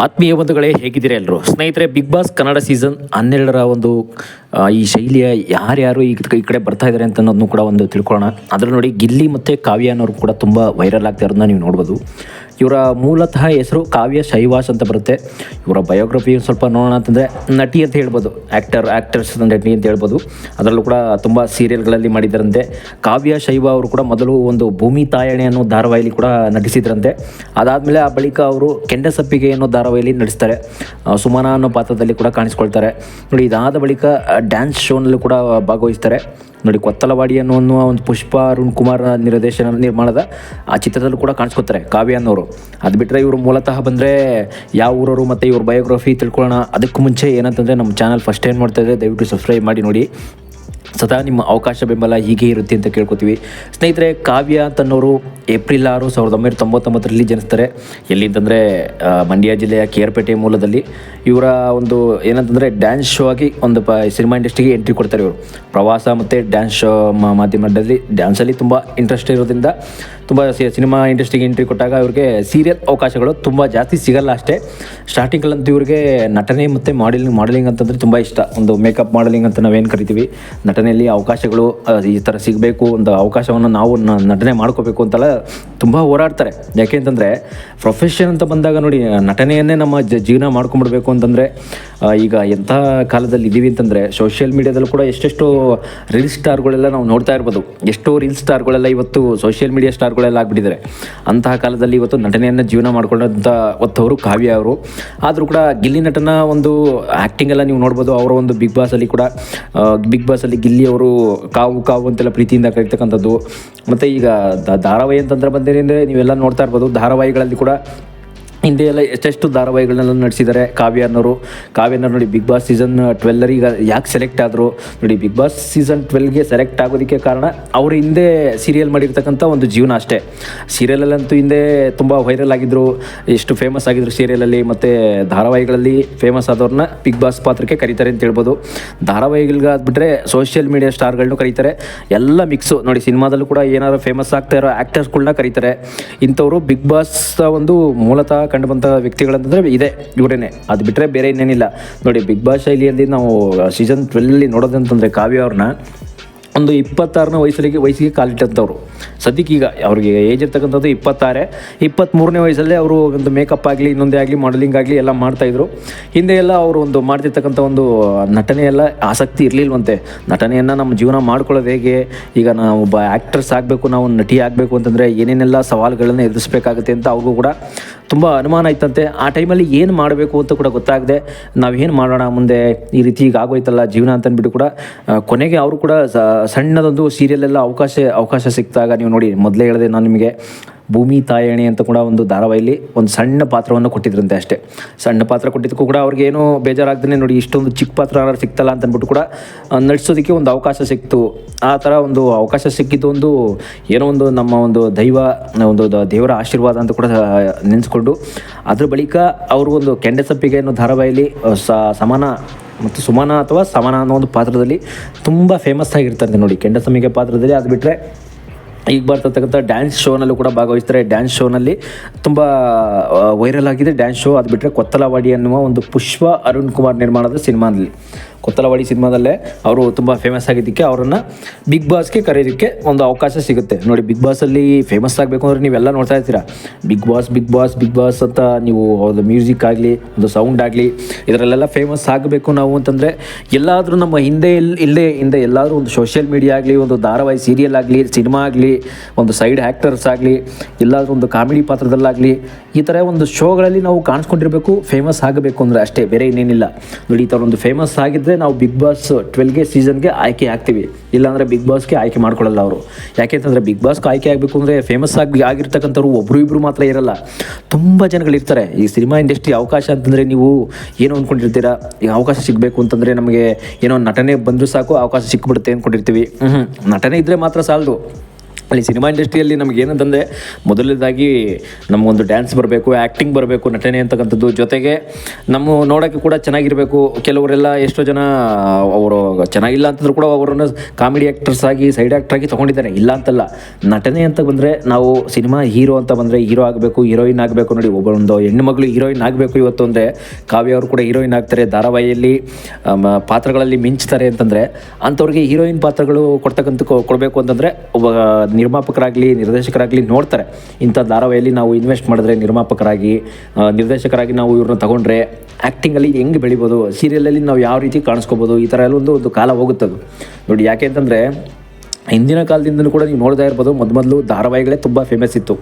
ಆತ್ಮೀಯ ಬಂಧುಗಳೇ, ಹೇಗಿದ್ದೀರಾ ಎಲ್ಲರೂ? ಸ್ನೇಹಿತರೆ, ಬಿಗ್ ಬಾಸ್ ಕನ್ನಡ ಸೀಸನ್ 12ರ ಒಂದು ಈ ಶೈಲಿಯ ಯಾರ್ಯಾರು ಈ ಕಡೆ ಬರ್ತಾ ಇದ್ದಾರೆ ಅಂತ ಅನ್ನೋದನ್ನು ಕೂಡ ಒಂದು ತಿಳ್ಕೊಳ್ಳೋಣ. ಅದರಲ್ಲಿ ನೋಡಿ, ಗಿಲ್ಲಿ ಮತ್ತು ಕಾವ್ಯ ಅನ್ನೋರು ಕೂಡ ತುಂಬ ವೈರಲ್ ಆಗ್ತಾ ಇರೋದನ್ನ ನೀವು ನೋಡ್ಬೋದು. ಇವರ ಮೂಲತಃ ಹೆಸರು ಕಾವ್ಯ ಶೈವಾಸ್ ಅಂತ ಬರುತ್ತೆ. ಇವರ ಬಯೋಗ್ರಫಿ ಸ್ವಲ್ಪ ನೋಡೋಣ ಅಂತಂದರೆ, ನಟಿ ಅಂತ ಹೇಳ್ಬೋದು, ಆ್ಯಕ್ಟರ್ಸ್ ನಟಿ ಅಂತ ಹೇಳ್ಬೋದು. ಅದರಲ್ಲೂ ಕೂಡ ತುಂಬ ಸೀರಿಯಲ್ಗಳಲ್ಲಿ ಮಾಡಿದ್ದರಂತೆ. ಕಾವ್ಯ ಶೈವ ಅವರು ಕೂಡ ಮೊದಲು ಒಂದು ಭೂಮಿ ತಾಯಣೆ ಅನ್ನೋ ಧಾರಾವಾಹಿಲಿ ಕೂಡ ನಟಿಸಿದ್ರಂತೆ. ಅದಾದಮೇಲೆ ಆ ಬಳಿಕ ಅವರು ಕೆಂಡಸಪ್ಪಿಗೆ ಅನ್ನೋ ಧಾರಾವಾಹಿಲಿ ನಟಿಸ್ತಾರೆ. ಸುಮನ ಅನ್ನೋ ಪಾತ್ರದಲ್ಲಿ ಕೂಡ ಕಾಣಿಸ್ಕೊಳ್ತಾರೆ ನೋಡಿ. ಇದಾದ ಬಳಿಕ ಡ್ಯಾನ್ಸ್ ಶೋನಲ್ಲೂ ಕೂಡ ಭಾಗವಹಿಸ್ತಾರೆ ನೋಡಿ. ಕೊತ್ತಲವಾಡಿ ಅನ್ನೋ ಒಂದು ಪುಷ್ಪ ಅರುಣ್ ಕುಮಾರ್ ನಿರ್ಮಾಣದ ಆ ಚಿತ್ರದಲ್ಲೂ ಕೂಡ ಕಾಣಿಸ್ಕೊತಾರೆ ಕಾವ್ಯ ಅನ್ನೋರು. ಅದು ಬಿಟ್ಟರೆ ಇವರು ಮೂಲತಃ ಬಂದರೆ ಯಾವ ಊರವರು ಮತ್ತು ಇವ್ರ ಬಯೋಗ್ರಫಿ ತಿಳ್ಕೊಳ್ಳೋಣ. ಅದಕ್ಕೂ ಮುಂಚೆ ಏನಂತಂದರೆ, ನಮ್ಮ ಚಾನಲ್ ಫಸ್ಟ್ ಟೈಮ್ ನೋಡ್ತಾ ಇದ್ದರೆ ದಯವಿಟ್ಟು ಸಬ್ಸ್ಕ್ರೈಬ್ ಮಾಡಿ ನೋಡಿ. ಸದಾ ನಿಮ್ಮ ಅವಕಾಶ ಬೆಂಬಲ ಹೀಗೆ ಇರುತ್ತೆ ಅಂತ ಕೇಳ್ಕೊತೀವಿ. ಸ್ನೇಹಿತರೆ, ಕಾವ್ಯ ಅಂತನ್ನೋರು ಏಪ್ರಿಲ್ 6, 1999ರಲ್ಲಿ ಜನಿಸ್ತಾರೆ. ಎಲ್ಲಿಂತಂದರೆ ಮಂಡ್ಯ ಜಿಲ್ಲೆಯ ಕೇರ್ಪೇಟೆ ಮೂಲದಲ್ಲಿ. ಇವರ ಒಂದು ಏನಂತಂದರೆ ಡ್ಯಾನ್ಸ್ ಶೋ ಆಗಿ ಒಂದು ಸಿನಿಮಾ ಇಂಡಸ್ಟ್ರಿಗೆ ಎಂಟ್ರಿ ಕೊಡ್ತಾರೆ. ಇವರು ಪ್ರವಾಸ ಮತ್ತು ಡ್ಯಾನ್ಸ್ ಶೋ ಮಾಧ್ಯಮದಲ್ಲಿ ಡ್ಯಾನ್ಸಲ್ಲಿ ತುಂಬ ಇಂಟ್ರೆಸ್ಟ್ ಇರೋದ್ರಿಂದ ತುಂಬ ಸಿನಿಮಾ ಇಂಡಸ್ಟ್ರಿಗೆ ಎಂಟ್ರಿ ಕೊಟ್ಟಾಗ ಇವ್ರಿಗೆ ಸೀರಿಯಲ್ ಅವಕಾಶಗಳು ತುಂಬ ಜಾಸ್ತಿ ಸಿಗಲ್ಲ ಅಷ್ಟೇ. ಸ್ಟಾರ್ಟಿಂಗಲ್ಲಂತೂ ಇವ್ರಿಗೆ ನಟನೆ ಮತ್ತು ಮಾಡಲಿಂಗ್ ಅಂತಂದರೆ ತುಂಬ ಇಷ್ಟ. ಒಂದು ಮೇಕಪ್ ಮಾಡಲಿಂಗ್ ಅಂತ ನಾವೇನು ಕರಿತೀವಿ, ನಟನೆಯಲ್ಲಿ ಅವಕಾಶಗಳು ಈ ಥರ ಸಿಗಬೇಕು, ಒಂದು ಅವಕಾಶವನ್ನು ನಾವು ನಟನೆ ಮಾಡ್ಕೋಬೇಕು ಅಂತೆಲ್ಲ ತುಂಬ ಹೋರಾಡ್ತಾರೆ. ಯಾಕೆ ಅಂತಂದರೆ, ಪ್ರೊಫೆಷನ್ ಅಂತ ಬಂದಾಗ ನೋಡಿ, ನಟನೆಯನ್ನೇ ನಮ್ಮ ಜೀವನ ಮಾಡ್ಕೊಂಬಿಡ್ಬೇಕು ಅಂತಂದರೆ ಈಗ ಎಂಥ ಕಾಲದಲ್ಲಿ ಇದ್ದೀವಿ ಅಂತಂದರೆ, ಸೋಷಿಯಲ್ ಮೀಡಿಯಾದಲ್ಲೂ ಕೂಡ ಎಷ್ಟೆಷ್ಟು ರೀಲ್ ಸ್ಟಾರ್ಗಳೆಲ್ಲ ನಾವು ನೋಡ್ತಾ ಇರ್ಬೋದು. ಎಷ್ಟೋ ರೀಲ್ ಸ್ಟಾರ್ಗಳೆಲ್ಲ ಇವತ್ತು ಸೋಷಿಯಲ್ ಮೀಡಿಯಾ ಸ್ಟಾರ್ಗಳೆಲ್ಲ ಆಗಿಬಿಟ್ಟಿದ್ದಾರೆ. ಅಂತಹ ಕಾಲದಲ್ಲಿ ಇವತ್ತು ನಟನೆಯನ್ನು ಜೀವನ ಮಾಡ್ಕೊಂಡಂಥ ಹೊತ್ತವರು ಕಾವ್ಯ ಅವರು. ಆದರೂ ಕೂಡ ಗಿಲ್ಲಿ ನಟನ ಒಂದು ಆ್ಯಕ್ಟಿಂಗ್ ಎಲ್ಲ ನೀವು ನೋಡ್ಬೋದು. ಅವರ ಒಂದು ಬಿಗ್ ಬಾಸಲ್ಲಿ ಗಿಲ್ಲಿ ಅವರು ಕಾವು ಅಂತೆಲ್ಲ ಪ್ರೀತಿಯಿಂದ ಕರೀತಕ್ಕಂಥದ್ದು. ಮತ್ತು ಈಗ ಧಾರಾವಾಹಿ ಅಂತಂದ್ರೆ ಬಂದೇನೆಂದರೆ, ನೀವೆಲ್ಲ ನೋಡ್ತಾ ಇರ್ಬೋದು, ಧಾರಾವಾಹಿಗಳಲ್ಲಿ ಕೂಡ ಹಿಂದೆ ಎಲ್ಲ ಎಷ್ಟೆಷ್ಟು ಧಾರಾವಾಹಿಗಳನ್ನೆಲ್ಲ ನಡೆಸಿದ್ದಾರೆ ಕಾವ್ಯ ಅನ್ನೋರು ನೋಡಿ. ಬಿಗ್ ಬಾಸ್ ಸೀಸನ್ 12 ಈಗ ಯಾಕೆ ಸೆಲೆಕ್ಟ್ ಆದರು ನೋಡಿ. ಬಿಗ್ ಬಾಸ್ ಸೀಸನ್ 12ಗೆ ಸೆಲೆಕ್ಟ್ ಆಗೋದಕ್ಕೆ ಕಾರಣ ಅವರು ಹಿಂದೆ ಸೀರಿಯಲ್ ಮಾಡಿರ್ತಕ್ಕಂಥ ಒಂದು ಜೀವನ ಅಷ್ಟೇ. ಸೀರಿಯಲಲ್ಲಂತೂ ಹಿಂದೆ ತುಂಬ ವೈರಲ್ ಆಗಿದ್ದರು, ಎಷ್ಟು ಫೇಮಸ್ ಆಗಿದ್ರು ಸೀರಿಯಲಲ್ಲಿ. ಮತ್ತು ಧಾರಾವಾಹಿಗಳಲ್ಲಿ ಫೇಮಸ್ ಆದವ್ರನ್ನ ಬಿಗ್ ಬಾಸ್ ಪಾತ್ರಕ್ಕೆ ಕರೀತಾರೆ ಅಂತ ಹೇಳ್ಬೋದು. ಧಾರಾವಾಹಿಗಳಿಗೆ ಬಿಟ್ಟರೆ ಸೋಷಿಯಲ್ ಮೀಡಿಯಾ ಸ್ಟಾರ್ಗಳನ್ನೂ ಕರೀತಾರೆ. ಎಲ್ಲ ಮಿಕ್ಸು ನೋಡಿ. ಸಿನಿಮಾದಲ್ಲೂ ಕೂಡ ಏನಾದರೂ ಫೇಮಸ್ ಆಗ್ತಾ ಇರೋ ಆ್ಯಕ್ಟರ್ಸ್ಗಳನ್ನ ಕರೀತಾರೆ. ಇಂಥವರು ಬಿಗ್ ಬಾಸ್ ಒಂದು ಮೂಲತಃ ಕಂಡು ಬಂಥ ವ್ಯಕ್ತಿಗಳಂತಂದರೆ ಇದೆ, ಇವರೇನೆ. ಅದು ಬಿಟ್ಟರೆ ಬೇರೆ ಇನ್ನೇನಿಲ್ಲ ನೋಡಿ. ಬಿಗ್ ಬಾಸ್ ಶೈಲಿಯಲ್ಲಿ ನಾವು ಸೀಸನ್ 12 ನೋಡೋದಂತಂದರೆ, ಕಾವ್ಯ ಅವ್ರನ್ನ ಒಂದು 26ನೇ ವಯಸ್ಸಿಗೆ ಕಾಲಿಟ್ಟಂಥವ್ರು. ಸದ್ಯಕ್ಕೆ ಈಗ ಅವ್ರಿಗೆ ಏಜ್ ಇರ್ತಕ್ಕಂಥದ್ದು 26, 23ನೇ ವಯಸ್ಸಲ್ಲೇ ಅವರು ಒಂದು ಮೇಕಪ್ ಆಗಲಿ, ಇನ್ನೊಂದೇ ಆಗಲಿ, ಮಾಡಲಿಂಗ್ ಆಗಲಿ ಎಲ್ಲ ಮಾಡ್ತಾಯಿದ್ರು. ಹಿಂದೆ ಎಲ್ಲ ಅವರು ಒಂದು ಮಾಡ್ತಿರ್ತಕ್ಕಂಥ ಒಂದು ನಟನೆಯೆಲ್ಲ ಆಸಕ್ತಿ ಇರಲಿಲ್ವಂತೆ. ನಟನೆಯನ್ನು ನಮ್ಮ ಜೀವನ ಮಾಡ್ಕೊಳ್ಳೋದು ಹೇಗೆ, ಈಗ ನಾವು ಒಬ್ಬ ಆ್ಯಕ್ಟ್ರೆಸ್ ಆಗಬೇಕು, ನಾವು ನಟಿ ಆಗಬೇಕು ಅಂತಂದರೆ ಏನೇನೆಲ್ಲ ಸವಾಲುಗಳನ್ನು ಎದುರಿಸಬೇಕಾಗುತ್ತೆ ಅಂತ ಅವ್ರಿಗೂ ಕೂಡ ತುಂಬ ಅನುಮಾನ ಇತ್ತಂತೆ. ಆ ಟೈಮಲ್ಲಿ ಏನು ಮಾಡಬೇಕು ಅಂತ ಕೂಡ ಗೊತ್ತಾಗದೆ, ನಾವೇನು ಮಾಡೋಣ ಮುಂದೆ, ಈ ರೀತಿ ಈಗ ಆಗೋಯ್ತಲ್ಲ ಜೀವನ ಅಂತಂದ್ಬಿಟ್ಟು ಕೂಡ ಕೊನೆಗೆ ಅವರು ಕೂಡ ಸಣ್ಣದೊಂದು ಸೀರಿಯಲೆಲ್ಲ ಅವಕಾಶ ಸಿಕ್ಕಿದಾಗ, ನೀವು ನೋಡಿ, ಮೊದಲೇ ಹೇಳಿದೆ ನಾನು ನಿಮಗೆ, ಭೂಮಿ ತಾಯಣೆ ಅಂತ ಕೂಡ ಒಂದು ಧಾರಾವಾಹಿಲಿ ಒಂದು ಸಣ್ಣ ಪಾತ್ರವನ್ನು ಕೊಟ್ಟಿದ್ರಂತೆ ಅಷ್ಟೇ. ಸಣ್ಣ ಪಾತ್ರ ಕೊಟ್ಟಿದ್ದಕ್ಕೂ ಕೂಡ ಅವ್ರಿಗೇನೋ ಬೇಜಾರಾಗ್ದೇ ನೋಡಿ, ಇಷ್ಟೊಂದು ಚಿಕ್ಕ ಪಾತ್ರ ಸಿಕ್ತಲ್ಲ ಅಂತಂದ್ಬಿಟ್ಟು ಕೂಡ ನಟಿಸೋದಕ್ಕೆ ಒಂದು ಅವಕಾಶ ಸಿಕ್ತು. ಆ ಥರ ಒಂದು ಅವಕಾಶ ಸಿಕ್ಕಿದ್ದು ಏನೋ ಒಂದು ನಮ್ಮ ಒಂದು ದೇವರ ಆಶೀರ್ವಾದ ಅಂತ ಕೂಡ ನೆನೆಸ್ಕೊಂಡು, ಅದ್ರ ಬಳಿಕ ಅವರು ಒಂದು ಕೆಂಡಸಪ್ಪಿಗೆ ಅನ್ನೋ ಧಾರಾವಾಹಿಲಿ ಸಮಾನ ಮತ್ತು ಸುಮನ ಅಥವಾ ಸಮನ ಅನ್ನೋ ಒಂದು ಪಾತ್ರದಲ್ಲಿ ತುಂಬ ಫೇಮಸ್ ಆಗಿರ್ತಾರೆ ನೋಡಿ, ಕೆಂಡಸಮ್ಮಿಗೆ ಪಾತ್ರದಲ್ಲಿ. ಅದು ಬಿಟ್ಟರೆ ಈಗ ಬರ್ತಕ್ಕಂಥ ಡ್ಯಾನ್ಸ್ ಶೋನಲ್ಲೂ ಕೂಡ ಭಾಗವಹಿಸ್ತಾರೆ. ಡ್ಯಾನ್ಸ್ ಶೋನಲ್ಲಿ ತುಂಬ ವೈರಲ್ ಆಗಿದೆ ಡ್ಯಾನ್ಸ್ ಶೋ. ಅದು ಬಿಟ್ಟರೆ ಕೊತ್ತಲವಾಡಿ ಅನ್ನುವ ಒಂದು ಪುಷ್ಪ ಅರುಣ್ ಕುಮಾರ್ ನಿರ್ಮಾಣದ ಸಿನಿಮಾದಲ್ಲಿ, ಕೊತ್ತಲವಾಡಿ ಸಿನಿಮಾದಲ್ಲೇ ಅವರು ತುಂಬ ಫೇಮಸ್ ಆಗಿದ್ದಕ್ಕೆ ಅವರನ್ನು ಬಿಗ್ ಬಾಸ್ಗೆ ಕರೆಯೋದಕ್ಕೆ ಒಂದು ಅವಕಾಶ ಸಿಗುತ್ತೆ ನೋಡಿ. ಬಿಗ್ ಬಾಸಲ್ಲಿ ಫೇಮಸ್ ಆಗಬೇಕು ಅಂದರೆ ನೀವೆಲ್ಲ ನೋಡ್ತಾ ಇರ್ತೀರಾ, ಬಿಗ್ ಬಾಸ್ ಅಂತ ನೀವು. ಒಂದು ಮ್ಯೂಸಿಕ್ ಆಗಲಿ, ಒಂದು ಸೌಂಡ್ ಆಗಲಿ, ಇದರಲ್ಲೆಲ್ಲ ಫೇಮಸ್ ಆಗಬೇಕು ನಾವು ಅಂತಂದರೆ, ಎಲ್ಲಾದರೂ ನಮ್ಮ ಹಿಂದೆ ಎಲ್ಲಾದರೂ ಒಂದು ಸೋಷಿಯಲ್ ಮೀಡಿಯಾ ಆಗಲಿ, ಒಂದು ಧಾರಾವಾಹಿ ಸೀರಿಯಲ್ ಆಗಲಿ, ಸಿನಿಮಾ ಆಗಲಿ, ಒಂದು ಸೈಡ್ ಆ್ಯಕ್ಟರ್ಸ್ ಆಗಲಿ, ಎಲ್ಲಾದರೂ ಒಂದು ಕಾಮಿಡಿ ಪಾತ್ರದಲ್ಲಾಗಲಿ, ಈ ಥರ ಒಂದು ಶೋಗಳಲ್ಲಿ ನಾವು ಕಾಣಿಸ್ಕೊಂಡಿರಬೇಕು. ಫೇಮಸ್ ಆಗಬೇಕು ಅಂದರೆ ಅಷ್ಟೇ, ಬೇರೆ ಇನ್ನೇನಿಲ್ಲ ನೋಡಿ. ಈ ಥರ ಒಂದು ಫೇಮಸ್ ಆಗಿದ್ದರೆ ನಾವು ಬಿಗ್ ಬಾಸ್ 12ಗೆ ಸೀಸನ್ಗೆ ಆಯ್ಕೆ ಆಗ್ತೀವಿ. ಇಲ್ಲಾಂದರೆ ಬಿಗ್ ಬಾಸ್ಗೆ ಆಯ್ಕೆ ಮಾಡ್ಕೊಳ್ಳಲ್ಲ ಅವರು. ಯಾಕೆಂತಂದರೆ ಬಿಗ್ ಬಾಸ್ಗೆ ಆಯ್ಕೆ ಆಗಬೇಕು ಅಂದರೆ ಫೇಮಸ್ ಆಗಿರ್ತಕ್ಕಂಥವ್ರು ಒಬ್ಬರು ಇಬ್ಬರು ಮಾತ್ರ ಇರಲ್ಲ, ತುಂಬ ಜನಗಳಿರ್ತಾರೆ. ಈ ಸಿನಿಮಾ ಇಂಡಸ್ಟ್ರಿ ಅವಕಾಶ ಅಂತಂದರೆ ನೀವು ಏನೋ ಅಂದ್ಕೊಂಡಿರ್ತೀರಾ, ಈಗ ಅವಕಾಶ ಸಿಗಬೇಕು ಅಂತಂದರೆ ನಮಗೆ ಏನೋ ನಟನೆ ಬಂದರೂ ಸಾಕು ಅವಕಾಶ ಸಿಕ್ಬಿಡುತ್ತೆ ಅಂದ್ಕೊಂಡಿರ್ತೀವಿ. ನಟನೆ ಇದ್ದರೆ ಮಾತ್ರ ಸಾಲದು. ಅಲ್ಲಿ ಸಿನಿಮಾ ಇಂಡಸ್ಟ್ರಿಯಲ್ಲಿ ನಮ್ಗೆ ಏನಂತಂದರೆ ಮೊದಲನೇದಾಗಿ ನಮಗೊಂದು ಡ್ಯಾನ್ಸ್ ಬರಬೇಕು, ಆ್ಯಕ್ಟಿಂಗ್ ಬರಬೇಕು, ನಟನೆ ಅಂತಕ್ಕಂಥದ್ದು, ಜೊತೆಗೆ ನಮ್ಮ ನೋಡೋಕ್ಕೆ ಕೂಡ ಚೆನ್ನಾಗಿರಬೇಕು. ಕೆಲವರೆಲ್ಲ ಎಷ್ಟೋ ಜನ ಅವರು ಚೆನ್ನಾಗಿಲ್ಲ ಅಂತಂದ್ರೂ ಕೂಡ ಅವರನ್ನು ಕಾಮಿಡಿ ಆ್ಯಕ್ಟರ್ಸ್ ಆಗಿ, ಸೈಡ್ ಆ್ಯಕ್ಟರ್ ಆಗಿ ತೊಗೊಂಡಿದ್ದಾರೆ, ಇಲ್ಲ ಅಂತಲ್ಲ. ನಟನೆ ಅಂತ ಬಂದರೆ ನಾವು ಸಿನಿಮಾ ಹೀರೋ ಅಂತ ಬಂದರೆ ಹೀರೋ ಆಗಬೇಕು, ಹೀರೋಯಿನ್ ಆಗಬೇಕು. ನೋಡಿ, ಒಬ್ಬೊಂದು ಹೆಣ್ಣು ಮಗಳು ಹೀರೋಯಿನ್ ಆಗಬೇಕು ಇವತ್ತು ಅಂದರೆ ಕಾವ್ಯ ಅವರು ಕೂಡ ಹೀರೋಯಿನ್ ಆಗ್ತಾರೆ, ಧಾರಾವಾಹಿಯಲ್ಲಿ ಪಾತ್ರಗಳಲ್ಲಿ ಮಿಂಚ್ತಾರೆ ಅಂತಂದರೆ ಅಂಥವ್ರಿಗೆ ಹೀರೋಯಿನ್ ಪಾತ್ರಗಳು ಕೊಡಬೇಕು ಅಂತಂದರೆ ಒಬ್ಬ ನಿರ್ಮಾಪಕರಾಗಲಿ, ನಿರ್ದೇಶಕರಾಗಲಿ ನೋಡ್ತಾರೆ. ಇಂಥ ಧಾರಾವಾಹಿಯಲ್ಲಿ ನಾವು ಇನ್ವೆಸ್ಟ್ ಮಾಡಿದ್ರೆ, ನಿರ್ದೇಶಕರಾಗಿ ನಾವು ಇವ್ರನ್ನ ತಗೊಂಡ್ರೆ ಆ್ಯಕ್ಟಿಂಗಲ್ಲಿ ಹೆಂಗೆ ಬೆಳಿಬೋದು, ಸೀರಿಯಲಲ್ಲಿ ನಾವು ಯಾವ ರೀತಿ ಕಾಣಿಸ್ಕೋಬೋದು, ಈ ಥರ ಎಲ್ಲ ಒಂದು ಕಾಲ ಹೋಗುತ್ತದು ನೋಡಿ. ಯಾಕೆ ಅಂತಂದರೆ ಹಿಂದಿನ ಕಾಲದಿಂದಲೂ ಕೂಡ ನೀವು ನೋಡ್ತಾ ಇರ್ಬೋದು, ಮೊದಲು ಧಾರಾವಾಹಿಗಳೇ ತುಂಬ ಫೇಮಸ್ ಇತ್ತು.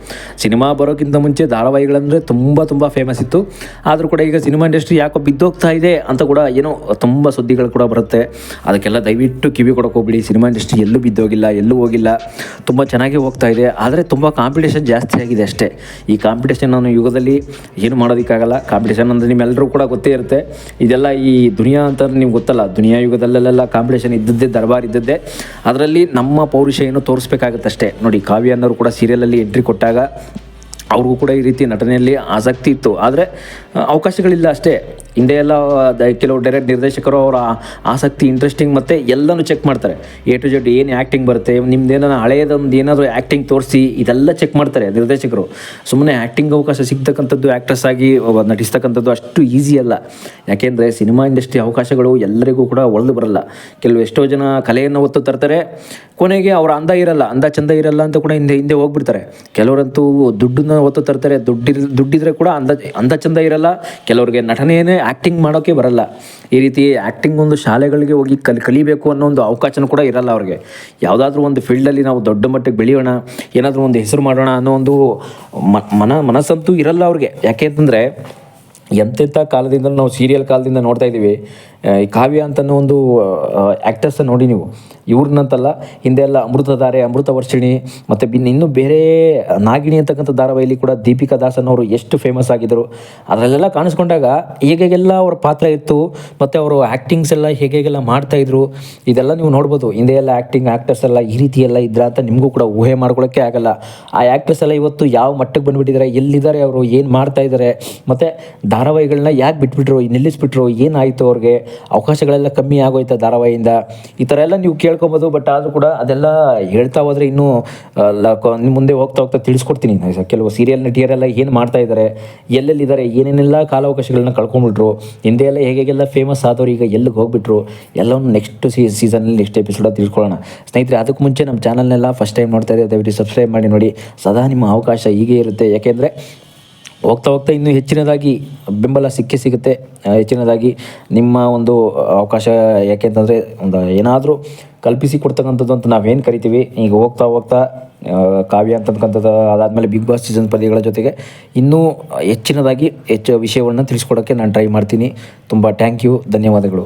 ಸಿನಿಮಾ ಬರೋಕ್ಕಿಂತ ಮುಂಚೆ ಧಾರಾವಾಹಿಗಳಂದರೆ ತುಂಬ ಫೇಮಸ್ ಇತ್ತು. ಆದರೂ ಕೂಡ ಈಗ ಸಿನಿಮಾ ಇಂಡಸ್ಟ್ರಿ ಯಾಕೋ ಬಿದ್ದೋಗ್ತಾ ಇದೆ ಅಂತ ಕೂಡ ಏನೋ ತುಂಬ ಸುದ್ದಿಗಳು ಕೂಡ ಬರುತ್ತೆ. ಅದಕ್ಕೆಲ್ಲ ದಯವಿಟ್ಟು ಕಿವಿ ಕೊಡೋಕೆ ಹೋಗ್ಬಿಡಿ. ಸಿನಿಮಾ ಇಂಡಸ್ಟ್ರಿ ಎಲ್ಲೂ ಬಿದ್ದೋಗಿಲ್ಲ, ಎಲ್ಲೂ ಹೋಗಿಲ್ಲ, ತುಂಬ ಚೆನ್ನಾಗಿ ಹೋಗ್ತಾ ಇದೆ. ಆದರೆ ತುಂಬ ಕಾಂಪಿಟೇಷನ್ ಜಾಸ್ತಿ ಆಗಿದೆ ಅಷ್ಟೇ. ಈ ಕಾಂಪಿಟೇಷನ್ ಅನ್ನೋ ಯುಗದಲ್ಲಿ ಏನು ಮಾಡೋದಕ್ಕಾಗಲ್ಲ. ಕಾಂಪಿಟೇಷನ್ ಅಂದರೆ ನಿಮ್ಮೆಲ್ಲರೂ ಕೂಡ ಗೊತ್ತೇ ಇರುತ್ತೆ. ಇದೆಲ್ಲ ಈ ದುನಿಯಾ ಅಂತ ನಿಮ್ಗೆ ಗೊತ್ತಲ್ಲ, ದುನಿಯಾ ಯುಗದಲ್ಲೆಲ್ಲ ಕಾಂಪಿಟೇಷನ್ ಇದ್ದದ್ದೇ, ದರ್ಬಾರ್ ಇದ್ದದ್ದೇ. ಅದರಲ್ಲಿ ನಮ್ಮ ಪೌರುಷ ಏನು ತೋರಿಸ್ಬೇಕಾಗತ್ತಷ್ಟೇ. ನೋಡಿ, ಕಾವ್ಯ ಅನ್ನೋರು ಕೂಡ ಸೀರಿಯಲಲ್ಲಿ ಎಂಟ್ರಿ ಕೊಟ್ಟಾಗ ಅವ್ರಿಗೂ ಕೂಡ ಈ ರೀತಿ ನಟನೆಯಲ್ಲಿ ಆಸಕ್ತಿ ಇತ್ತು, ಆದರೆ ಅವಕಾಶಗಳಿಲ್ಲ ಅಷ್ಟೇ. ಹಿಂದೆ ಎಲ್ಲ ಕೆಲವು ಡೈರೆಕ್ಟ್ ನಿರ್ದೇಶಕರು ಅವರ ಆಸಕ್ತಿ, ಇಂಟ್ರೆಸ್ಟಿಂಗ್ ಮತ್ತು ಎಲ್ಲನೂ ಚೆಕ್ ಮಾಡ್ತಾರೆ. A to Z ಏನು ಆ್ಯಕ್ಟಿಂಗ್ ಬರುತ್ತೆ, ನಿಮ್ದೇನೋ ಹಳೆಯದೊಂದು ಏನಾದರೂ ಆ್ಯಕ್ಟಿಂಗ್ ತೋರಿಸಿ, ಇದೆಲ್ಲ ಚೆಕ್ ಮಾಡ್ತಾರೆ ನಿರ್ದೇಶಕರು. ಸುಮ್ಮನೆ ಆ್ಯಕ್ಟಿಂಗ್ ಅವಕಾಶ ಸಿಗ್ತಕ್ಕಂಥದ್ದು, ಆ್ಯಕ್ಟ್ರೆಸ್ ಆಗಿ ನಟಿಸ್ತಕ್ಕಂಥದ್ದು ಅಷ್ಟು ಈಸಿ ಅಲ್ಲ. ಯಾಕೆಂದರೆ ಸಿನಿಮಾ ಇಂಡಸ್ಟ್ರಿ ಅವಕಾಶಗಳು ಎಲ್ಲರಿಗೂ ಕೂಡ ಒಳ್ದು ಬರಲ್ಲ. ಎಷ್ಟೋ ಜನ ಕಲೆಯನ್ನು ಒತ್ತು ತರ್ತಾರೆ, ಕೊನೆಗೆ ಅವರ ಅಂದ ಚಂದ ಇರಲ್ಲ ಅಂತ ಕೂಡ ಹಿಂದೆ ಹೋಗ್ಬಿಡ್ತಾರೆ. ಕೆಲವರಂತೂ ದುಡ್ಡನ್ನ ಒತ್ತು ತರ್ತಾರೆ, ದುಡ್ಡಿದ್ರೆ ಕೂಡ ಅಂದ ಚಂದ ಇರಲ್ಲ. ಕೆಲವರಿಗೆ ನಟನೆಯೇ ಆ್ಯಕ್ಟಿಂಗ್ ಮಾಡೋಕ್ಕೆ ಬರಲ್ಲ. ಈ ರೀತಿ ಆ್ಯಕ್ಟಿಂಗ್ ಒಂದು ಶಾಲೆಗಳಿಗೆ ಹೋಗಿ ಕಲಿಬೇಕು ಅನ್ನೋ ಒಂದು ಅವಕಾಶನೂ ಕೂಡ ಇರಲ್ಲ ಅವ್ರಿಗೆ. ಯಾವುದಾದ್ರೂ ಒಂದು ಫೀಲ್ಡಲ್ಲಿ ನಾವು ದೊಡ್ಡ ಮಟ್ಟಿಗೆ ಬೆಳೆಯೋಣ, ಏನಾದರೂ ಒಂದು ಹೆಸರು ಮಾಡೋಣ ಅನ್ನೋ ಒಂದು ಮನಸ್ಸಂತೂ ಇರಲ್ಲ ಅವ್ರಿಗೆ. ಯಾಕೆ ಅಂತಂದರೆ ಎಂತೆಂಥ ಕಾಲದಿಂದ ನಾವು ಸೀರಿಯಲ್ ಕಾಲದಿಂದ ನೋಡ್ತಾ ಇದ್ದೀವಿ. ಈ ಕಾವ್ಯ ಅಂತನೋ ಒಂದು ಆ್ಯಕ್ಟರ್ಸ್ ನೋಡಿ ನೀವು, ಇವ್ರನ್ನಂತಲ್ಲ, ಹಿಂದೆ ಎಲ್ಲ ಅಮೃತಧಾರೆ, ಅಮೃತ ವರ್ಷಿಣಿ ಮತ್ತು ಇನ್ನೂ ಬೇರೆ ನಾಗಿಣಿ ಅಂತಕ್ಕಂಥ ಧಾರಾವಾಹಿಯಲ್ಲಿ ಕೂಡ ದೀಪಿಕಾ ದಾಸನ್ ಅವರು ಎಷ್ಟು ಫೇಮಸ್ ಆಗಿದ್ದರು. ಅದರಲ್ಲೆಲ್ಲ ಕಾಣಿಸ್ಕೊಂಡಾಗ ಹೇಗೆಲ್ಲ ಅವ್ರ ಪಾತ್ರ ಇತ್ತು ಮತ್ತು ಅವರು ಆ್ಯಕ್ಟಿಂಗ್ಸ್ ಎಲ್ಲ ಹೇಗೆಲ್ಲ ಮಾಡ್ತಾಯಿದ್ರು, ಇದೆಲ್ಲ ನೀವು ನೋಡ್ಬೋದು. ಹಿಂದೆ ಎಲ್ಲ ಆ್ಯಕ್ಟರ್ಸ್ ಎಲ್ಲ ಈ ರೀತಿ ಎಲ್ಲ ಇದ್ರ ಅಂತ ನಿಮಗೂ ಕೂಡ ಊಹೆ ಮಾಡ್ಕೊಳ್ಳೋಕ್ಕೆ ಆಗಲ್ಲ. ಆ ಆ್ಯಕ್ಟರ್ಸ್ ಎಲ್ಲ ಇವತ್ತು ಯಾವ ಮಟ್ಟಕ್ಕೆ ಬಂದುಬಿಟ್ಟಿದ್ದಾರೆ, ಎಲ್ಲಿದ್ದಾರೆ ಅವರು, ಏನು ಮಾಡ್ತಾಯಿದ್ದಾರೆ, ಮತ್ತು ಧಾರಾವಾಹಿಗಳನ್ನ ಯಾಕೆ ಬಿಟ್ಬಿಟ್ರು, ನಿಲ್ಲಿಸ್ಬಿಟ್ರು, ಏನಾಯಿತು ಅವ್ರಿಗೆ, ಅವಕಾಶಗಳೆಲ್ಲ ಕಮ್ಮಿ ಆಗೋಯ್ತು ಧಾರಾವಾಹಿಯಿಂದ, ಈ ಥರ ಎಲ್ಲ ನೀವು ಕೇಳ್ಕೊಬೋದು. ಬಟ್ ಆದರೂ ಕೂಡ ಅದೆಲ್ಲ ಹೇಳ್ತಾ ಹೋದರೆ ಇನ್ನೂ ಮುಂದೆ ಹೋಗ್ತಾ ತಿಳಿಸ್ಕೊಡ್ತೀನಿ. ಕೆಲವು ಸೀರಿಯಲ್ ನಟಿಯರೆಲ್ಲ ಏನು ಮಾಡ್ತಾ ಇದ್ದಾರೆ, ಎಲ್ಲೆಲ್ಲಿದ್ದಾರೆ, ಏನೇನೆಲ್ಲ ಕಾಲಾವಕಾಶಗಳನ್ನ ಕಳ್ಕೊಂಡ್ಬಿಟ್ರು, ಹಿಂದೆ ಎಲ್ಲ ಹೇಗೆಲ್ಲ ಫೇಮಸ್ ಆದವ್ರು ಈಗ ಎಲ್ಲಿಗೆ ಹೋಗ್ಬಿಟ್ರು, ಎಲ್ಲವನ್ನು ನೆಕ್ಸ್ಟ್ ಸೀಸನಲ್ಲಿ ನೆಕ್ಸ್ಟ್ ಎಪಿಸೋಡಲ್ಲಿ ತಿಳ್ಕೊಳ್ಳೋಣ. ಸ್ನೇಹಿತರೆ, ಅದಕ್ಕೆ ಮುಂಚೆ ನಮ್ಮ ಚಾನಲ್ನೆಲ್ಲ ಫಸ್ಟ್ ಟೈಮ್ ನೋಡ್ತಾ ಇದ್ದಾರೆ, ದಯವಿಟ್ಟು ಸಬ್ಸ್ಕ್ರೈಬ್ ಮಾಡಿ ನೋಡಿ. ಸದಾ ನಿಮ್ಮ ಅವಕಾಶ ಹೀಗೆ ಇರುತ್ತೆ. ಯಾಕೆಂದರೆ ಹೋಗ್ತಾ ಇನ್ನೂ ಹೆಚ್ಚಿನದಾಗಿ ಬೆಂಬಲ ಸಿಗುತ್ತೆ, ಹೆಚ್ಚಿನದಾಗಿ ನಿಮ್ಮ ಒಂದು ಅವಕಾಶ. ಯಾಕೆಂತಂದರೆ ಒಂದು ಏನಾದರೂ ಕಲ್ಪಿಸಿ ಕೊಡ್ತಕ್ಕಂಥದ್ದು ಅಂತ ನಾವೇನು ಕರಿತೀವಿ. ಈಗ ಹೋಗ್ತಾ ಕಾವ್ಯ ಅಂತಕ್ಕಂಥದ್ದು ಅದಾದಮೇಲೆ ಬಿಗ್ ಬಾಸ್ ಸೀಸನ್ ಪಂದ್ಯಗಳ ಜೊತೆಗೆ ಇನ್ನೂ ಹೆಚ್ಚಿನದಾಗಿ ವಿಷಯವನ್ನು ತಿಳಿಸ್ಕೊಡೋಕ್ಕೆ ನಾನು ಟ್ರೈ ಮಾಡ್ತೀನಿ. ತುಂಬ ಥ್ಯಾಂಕ್ ಯು, ಧನ್ಯವಾದಗಳು.